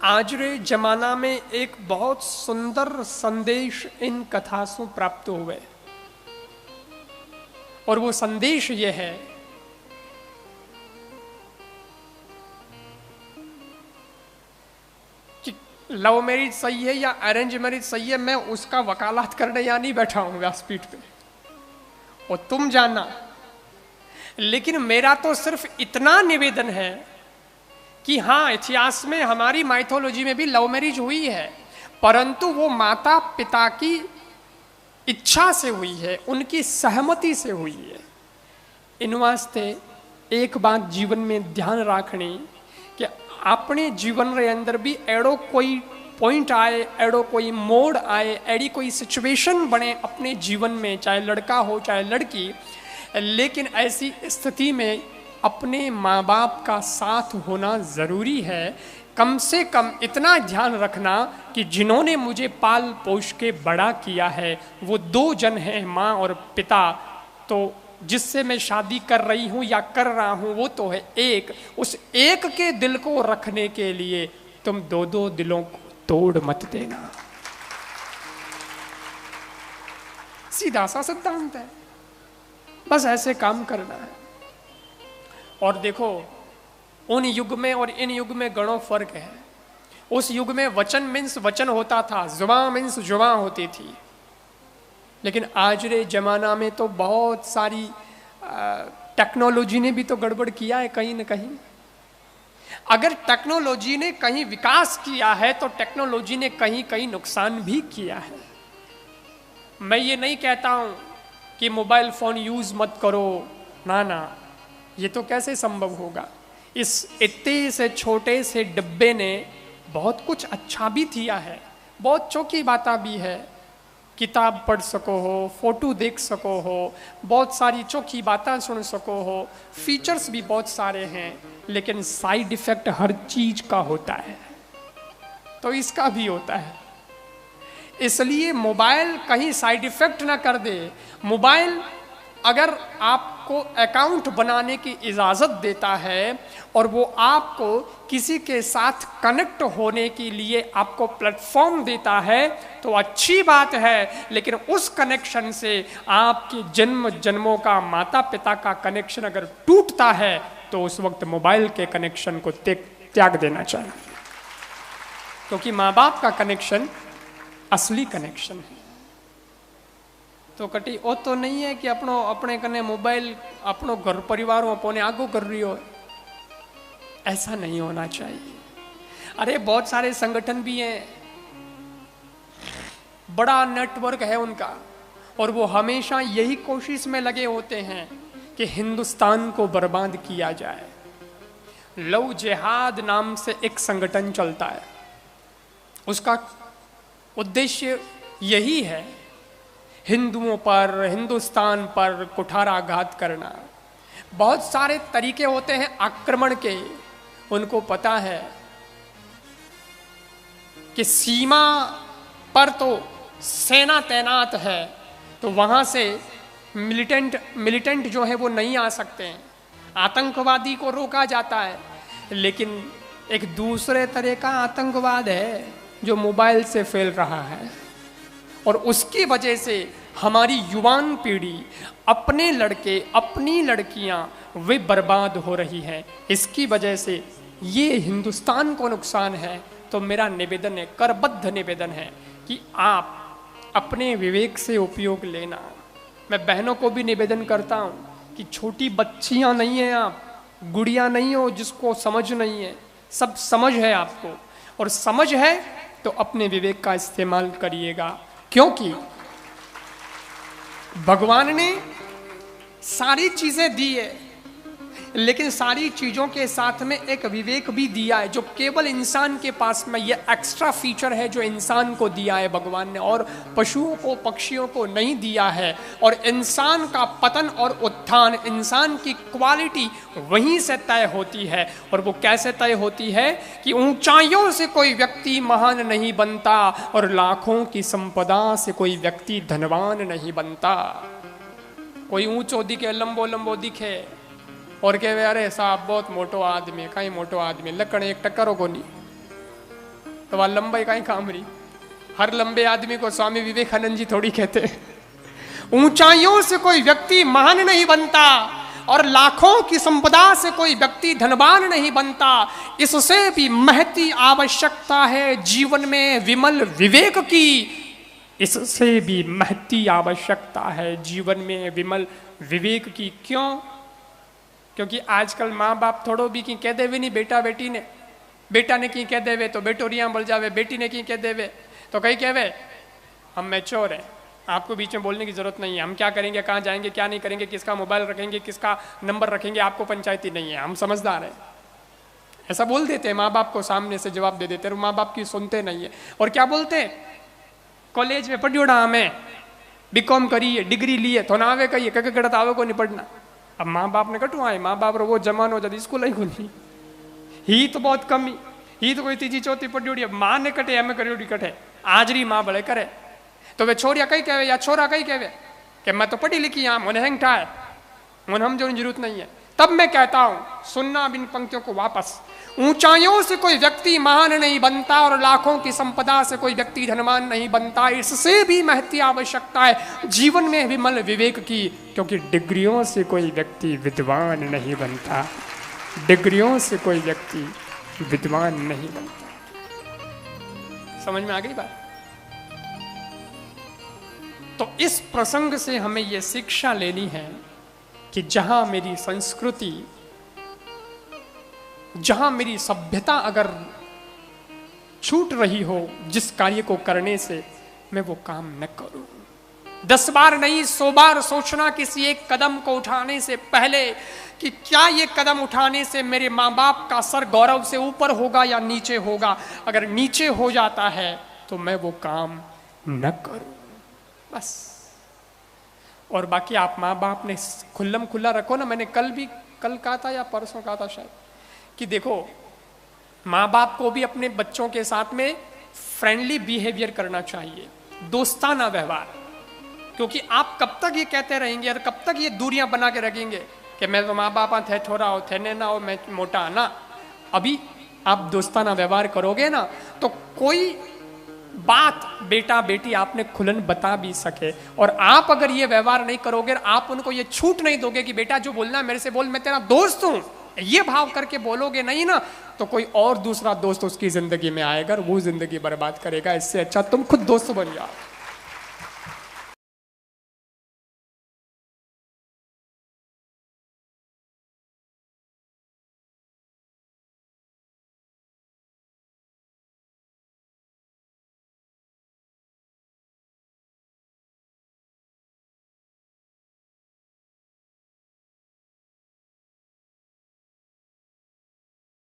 आज रे जमाना में एक बहुत सुंदर संदेश इन कथा से प्राप्त हुए और वो संदेश ये है कि लव मैरिज सही है या अरेंज मैरिज सही है, मैं उसका वकालत करने यहाँ नहीं बैठा हूं व्यासपीठ पे, और तुम जानना। लेकिन मेरा तो सिर्फ इतना निवेदन है कि हाँ, इतिहास में हमारी माइथोलॉजी में भी लव मैरिज हुई है, परंतु वो माता पिता की इच्छा से हुई है, उनकी सहमति से हुई है। इन वास्ते एक बात जीवन में ध्यान रखनी कि अपने जीवन रे अंदर भी एड़ो कोई पॉइंट आए, एड़ो कोई मोड़ आए, एड़ी कोई सिचुएशन बने अपने जीवन में, चाहे लड़का हो चाहे लड़की, लेकिन ऐसी स्थिति में अपने माँ बाप का साथ होना जरूरी है। कम से कम इतना ध्यान रखना कि जिन्होंने मुझे पाल पोष के बड़ा किया है वो दो जन हैं, माँ और पिता। तो जिससे मैं शादी कर रही हूँ या कर रहा हूँ वो तो है एक, उस एक के दिल को रखने के लिए तुम दो दो दिलों को तोड़ मत देना। सीधा सा सिद्धांत है, बस ऐसे काम करना है। और देखो, उन युग में और इन युग में घणो फर्क है। उस युग में वचन मीन्स वचन होता था, जुबान मीन्स जुबान होती थी, लेकिन आज रे जमाना में तो बहुत सारी टेक्नोलॉजी ने भी तो गड़बड़ किया है कहीं न कहीं। अगर टेक्नोलॉजी ने कहीं विकास किया है तो टेक्नोलॉजी ने कहीं कहीं नुकसान भी किया है। मैं ये नहीं कहता हूं कि मोबाइल फोन यूज मत करो, ना ना, ये तो कैसे संभव होगा। इस इतने से छोटे से डिब्बे ने बहुत कुछ अच्छा भी दिया है, बहुत चौकी बातें भी है। किताब पढ़ सको हो, फोटो देख सको हो, बहुत सारी चौकी बातें सुन सको हो, फीचर्स भी बहुत सारे हैं, लेकिन साइड इफेक्ट हर चीज का होता है, तो इसका भी होता है। इसलिए मोबाइल कहीं साइड इफेक्ट ना कर दे। मोबाइल अगर आपको अकाउंट बनाने की इजाज़त देता है और वो आपको किसी के साथ कनेक्ट होने के लिए आपको प्लेटफॉर्म देता है तो अच्छी बात है, लेकिन उस कनेक्शन से आपके जन्म जन्मों का, माता पिता का कनेक्शन अगर टूटता है तो उस वक्त मोबाइल के कनेक्शन को त्याग देना चाहिए, क्योंकि माँ बाप का कनेक्शन असली कनेक्शन है। तो कटी ओ तो नहीं है कि अपने कने मोबाइल अपनो घर परिवार अपने आगो कर रही हो, ऐसा नहीं होना चाहिए। अरे बहुत सारे संगठन भी हैं, बड़ा नेटवर्क है उनका, और वो हमेशा यही कोशिश में लगे होते हैं कि हिंदुस्तान को बर्बाद किया जाए। लव जिहाद नाम से एक संगठन चलता है, उसका उद्देश्य यही है हिंदुओं पर, हिंदुस्तान पर कुठाराघात करना। बहुत सारे तरीके होते हैं आक्रमण के, उनको पता है कि सीमा पर तो सेना तैनात है, तो वहां से मिलिटेंट जो है वो नहीं आ सकते हैं, आतंकवादी को रोका जाता है। लेकिन एक दूसरे तरह का आतंकवाद है जो मोबाइल से फैल रहा है, और उसकी वजह से हमारी युवान पीढ़ी, अपने लड़के, अपनी लड़कियां, वे बर्बाद हो रही हैं। इसकी वजह से ये हिंदुस्तान को नुकसान है। तो मेरा निवेदन है, करबद्ध निवेदन है कि आप अपने विवेक से उपयोग लेना। मैं बहनों को भी निवेदन करता हूँ कि छोटी बच्चियां नहीं हैं आप, गुड़िया नहीं हो जिसको समझ नहीं है, सब समझ है आपको, और समझ है तो अपने विवेक का इस्तेमाल करिएगा, क्योंकि भगवान ने सारी चीजें दी है, लेकिन सारी चीजों के साथ में एक विवेक भी दिया है जो केवल इंसान के पास में, ये एक्स्ट्रा फीचर है जो इंसान को दिया है भगवान ने, और पशुओं को, पक्षियों को नहीं दिया है। और इंसान का पतन और उत्थान, इंसान की क्वालिटी वहीं से तय होती है। और वो कैसे तय होती है कि ऊंचाइयों से कोई व्यक्ति महान नहीं बनता और लाखों की संपदा से कोई व्यक्ति धनवान नहीं बनता। कोई ऊंचो दिखे, लंबो लंबो दिखे और कहे अरे साहब बहुत मोटो आदमी है, कहीं मोटो आदमी, लकड़ एक टक्कर को नहीं। तो वह लंबाई का ही काम रही। हर लंबे आदमी को स्वामी विवेकानंद जी थोड़ी कहते हैं। ऊंचाइयों से कोई व्यक्ति महान नहीं बनता और लाखों की संपदा से कोई व्यक्ति धनवान नहीं बनता। इससे भी महती आवश्यकता है जीवन में विमल विवेक की। इससे भी महती आवश्यकता है जीवन में विमल विवेक की। क्यों? क्योंकि आजकल माँ बाप थोड़ो भी की कह देवे नहीं बेटा बेटी ने, बेटा ने की कह देवे तो बेटो रिया बोल जावे, बेटी ने की कह देवे तो कहीं कहवे हम मैच्योर है, आपको बीच में बोलने की जरूरत नहीं है, हम क्या करेंगे, कहाँ जाएंगे, क्या नहीं करेंगे, किसका मोबाइल रखेंगे, किसका नंबर रखेंगे, आपको पंचायती नहीं है, हम समझदार हैं। ऐसा बोल देते हैं माँ बाप को, सामने से जवाब दे देते हैं, माँ बाप की सुनते नहीं है। और क्या बोलते हैं, कॉलेज में पढ़ियोड़ा हमें बीकॉम करिए, डिग्री लिए तो ना आवे कहिए कह गड़त आवे को नहीं पढ़ना। अब माँ बाप ने कटू आए, माँ बाप रो वो जमानो जब स्कूल ही खुली ही तो बहुत कमी ही तो कोई तीजी चौथी पढ़ियोड़ी। अब माँ ने कटे हमें करियोड़ी कटे, आजरी माँ बड़े करे तो वे छोरिया कहीं कहवे या छोरा कहीं कहवे कि मैं तो पढ़ी लिखी यहाँ, मुझे हैंगठा है, मुझे हम जो जरूरत नहीं है। तब मैं कहता हूं, सुनना बिन पंक्तियों को वापस, ऊंचाइयों से कोई व्यक्ति महान नहीं बनता और लाखों की संपदा से कोई व्यक्ति धनवान नहीं बनता। इससे भी महती आवश्यकता है जीवन में विमल विवेक की, क्योंकि डिग्रियों से कोई व्यक्ति विद्वान नहीं बनता, डिग्रियों से कोई व्यक्ति विद्वान नहीं बनता। समझ में आ गई बात? तो इस प्रसंग से हमें यह शिक्षा लेनी है कि जहां मेरी संस्कृति, जहां मेरी सभ्यता अगर छूट रही हो जिस कार्य को करने से, मैं वो काम न करूं। 10 बार नहीं 100 बार सोचना किसी एक कदम को उठाने से पहले कि क्या ये कदम उठाने से मेरे माँ बाप का सर गौरव से ऊपर होगा या नीचे होगा। अगर नीचे हो जाता है तो मैं वो काम न करूं, बस। और बाकी आप माँ बाप ने खुल्लम खुल्ला रखो ना। मैंने कल कहा था या परसों कहा था शायद कि देखो, माँ बाप को भी अपने बच्चों के साथ में फ्रेंडली बिहेवियर करना चाहिए, दोस्ताना व्यवहार। क्योंकि आप कब तक ये कहते रहेंगे और कब तक ये दूरियां बना के रखेंगे कि मैं तो माँ बाप थे छोरा हो, थे ने ना हो, मैं मोटा ना। अभी आप दोस्ताना व्यवहार करोगे ना तो कोई बात बेटा बेटी आपने खुलन बता भी सके। और आप अगर ये व्यवहार नहीं करोगे, आप उनको ये छूट नहीं दोगे कि बेटा जो बोलना है मेरे से बोल, मैं तेरा दोस्त हूं, ये भाव करके बोलोगे नहीं ना, तो कोई और दूसरा दोस्त उसकी जिंदगी में आएगा और वो जिंदगी बर्बाद करेगा। इससे अच्छा तुम खुद दोस्त बन जाओ।